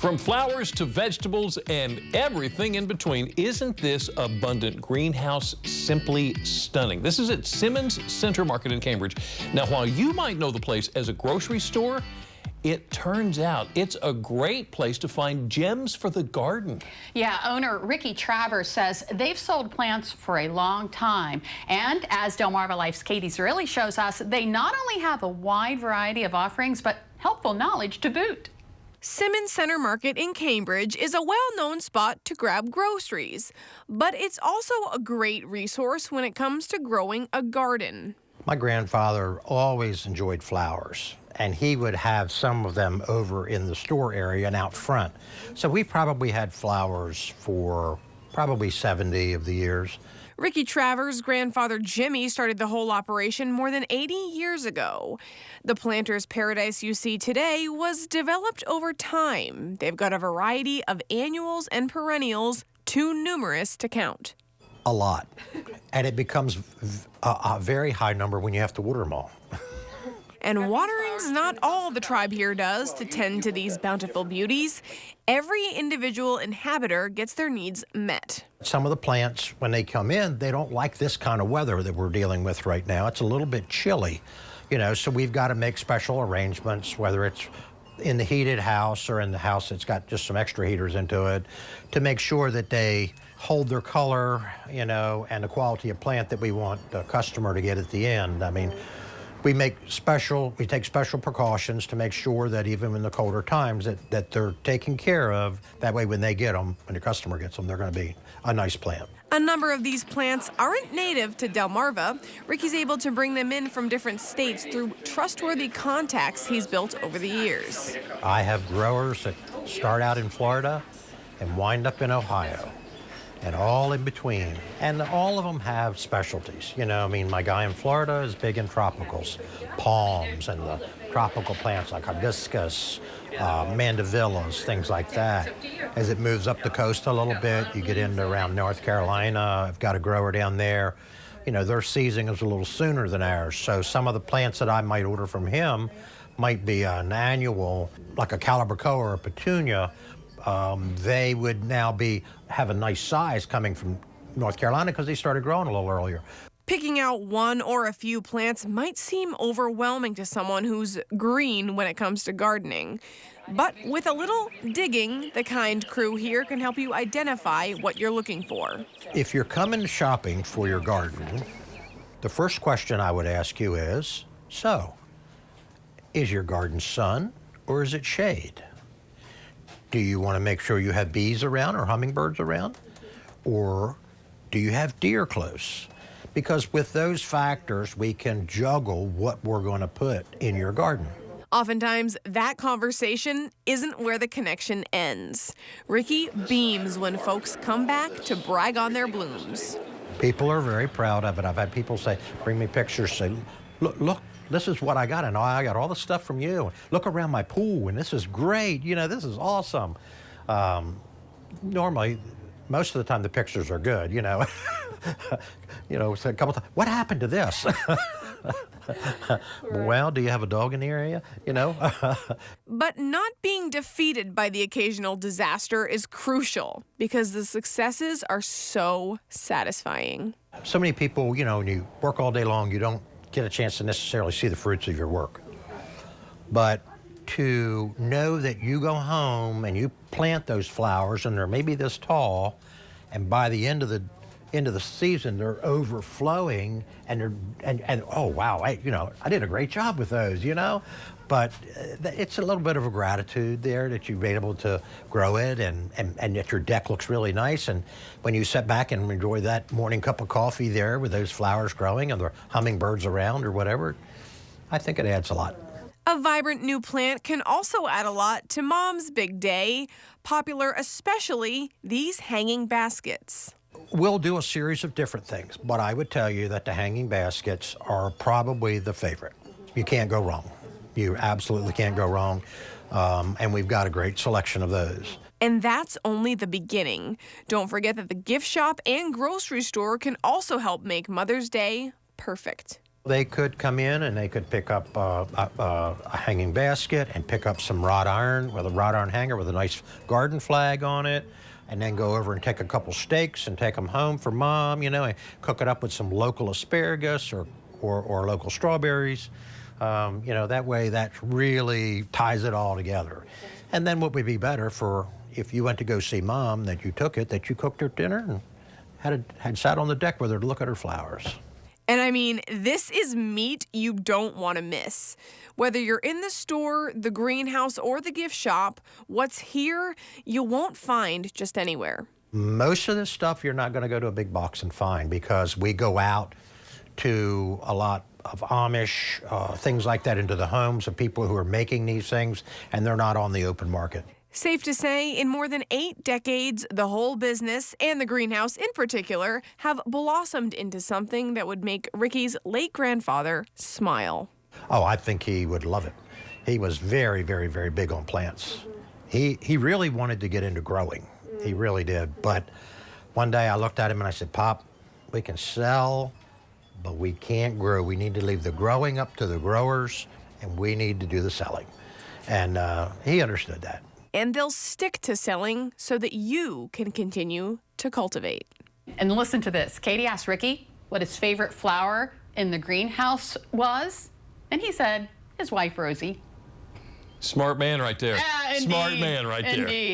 From flowers to vegetables and everything in between, isn't this abundant greenhouse simply stunning? This is at Simmons Center Market in Cambridge. Now, while you might know the place as a grocery store, it turns out it's a great place to find gems for the garden. Yeah, owner Ricky Travers says they've sold plants for a long time. And as Delmarva Life's Katie Zerilli shows us, they not only have a wide variety of offerings, but helpful knowledge to boot. Simmons Center Market in Cambridge is a well-known spot to grab groceries, but it's also a great resource when it comes to growing a garden. My grandfather always enjoyed flowers, and he would have some of them over in the store area and out front. So we probably had flowers for probably 70 of the years. Ricky Travers' grandfather Jimmy started the whole operation more than 80 years ago. The planter's paradise you see today was developed over time. They've got a variety of annuals and perennials, too numerous to count. A lot. And it becomes a very high number when you have to water them all. And watering's not all the tribe here does to tend to these bountiful beauties. Every individual inhabitor gets their needs met. Some of the plants, when they come in, they don't like this kind of weather that we're dealing with right now. It's a little bit chilly, you know, so we've got to make special arrangements, whether it's in the heated house or in the house that's got just some extra heaters into it, to make sure that they hold their color, you know, and the quality of plant that we want the customer to get at the end. I mean, we take special precautions to make sure that even in the colder times that they're taken care of. That way when they get them, when the customer gets them, they're going to be a nice plant. A number of these plants aren't native to Delmarva. Ricky's able to bring them in from different states through trustworthy contacts he's built over the years. I have growers that start out in Florida and wind up in Ohio, and all in between. And all of them have specialties. You know, I mean, my guy in Florida is big in tropicals, palms and the tropical plants like hibiscus, mandevillas, things like that. As it moves up the coast a little bit, you get into around North Carolina. I've got a grower down there. You know, their season is a little sooner than ours. So some of the plants that I might order from him might be an annual, like a calibrachoa or a petunia. They would now have a nice size coming from North Carolina because they started growing a little earlier. Picking out one or a few plants might seem overwhelming to someone who's green when it comes to gardening. But with a little digging, the kind crew here can help you identify what you're looking for. If you're coming shopping for your garden, the first question I would ask you is, so, is your garden sun or is it shade? Do you want to make sure you have bees around or hummingbirds around? Or do you have deer close? Because with those factors, we can juggle what we're going to put in your garden. Oftentimes, that conversation isn't where the connection ends. Ricky beams when folks come back to brag on their blooms. People are very proud of it. I've had people say, bring me pictures, say, look, this is what I got, and I got all the stuff from you. Look around my pool, and this is great. You know, this is awesome. Normally, most of the time, the pictures are good, you know. You know, so a couple times, what happened to this? Well, do you have a dog in the area? You know? But not being defeated by the occasional disaster is crucial because the successes are so satisfying. So many people, you know, when you work all day long, you don't get a chance to necessarily see the fruits of your work. But to know that you go home and you plant those flowers and they're maybe this tall, and by the end of the season they're overflowing and oh wow, I did a great job with those, you know. But it's a little bit of a gratitude there that you've been able to grow it and that your deck looks really nice. And when you sit back and enjoy that morning cup of coffee there with those flowers growing and the hummingbirds around or whatever, I think it adds a lot. A vibrant new plant can also add a lot to Mom's big day, popular especially these hanging baskets. We'll do a series of different things, but I would tell you that the hanging baskets are probably the favorite. You can't go wrong. You absolutely can't go wrong, and we've got a great selection of those. And that's only the beginning. Don't forget that the gift shop and grocery store can also help make Mother's Day perfect. They could come in and they could pick up a hanging basket and pick up some wrought iron with a wrought iron hanger with a nice garden flag on it, and then go over and take a couple steaks and take them home for Mom, you know, and cook it up with some local asparagus or local strawberries. You know, that way that really ties it all together. And then what would be better for if you went to go see Mom, that you took it, that you cooked her dinner and had sat on the deck with her to look at her flowers. And I mean, this is meat you don't want to miss. Whether you're in the store, the greenhouse, or the gift shop, what's here you won't find just anywhere. Most of this stuff you're not going to go to a big box and find, because we go out to a lot of Amish, things like that, into the homes of people who are making these things, and they're not on the open market. Safe to say, in more than 8 decades, the whole business, and the greenhouse in particular, have blossomed into something that would make Ricky's late grandfather smile. Oh, I think he would love it. He was very, very, very big on plants. He really wanted to get into growing. He really did. But one day I looked at him and I said, Pop, we can sell, but we can't grow. We need to leave the growing up to the growers, and we need to do the selling. And he understood that. And they'll stick to selling so that you can continue to cultivate. And listen to this. Katie asked Ricky what his favorite flower in the greenhouse was, and he said his wife, Rosie. Smart man right there. Indeed. Smart man right there. Indeed.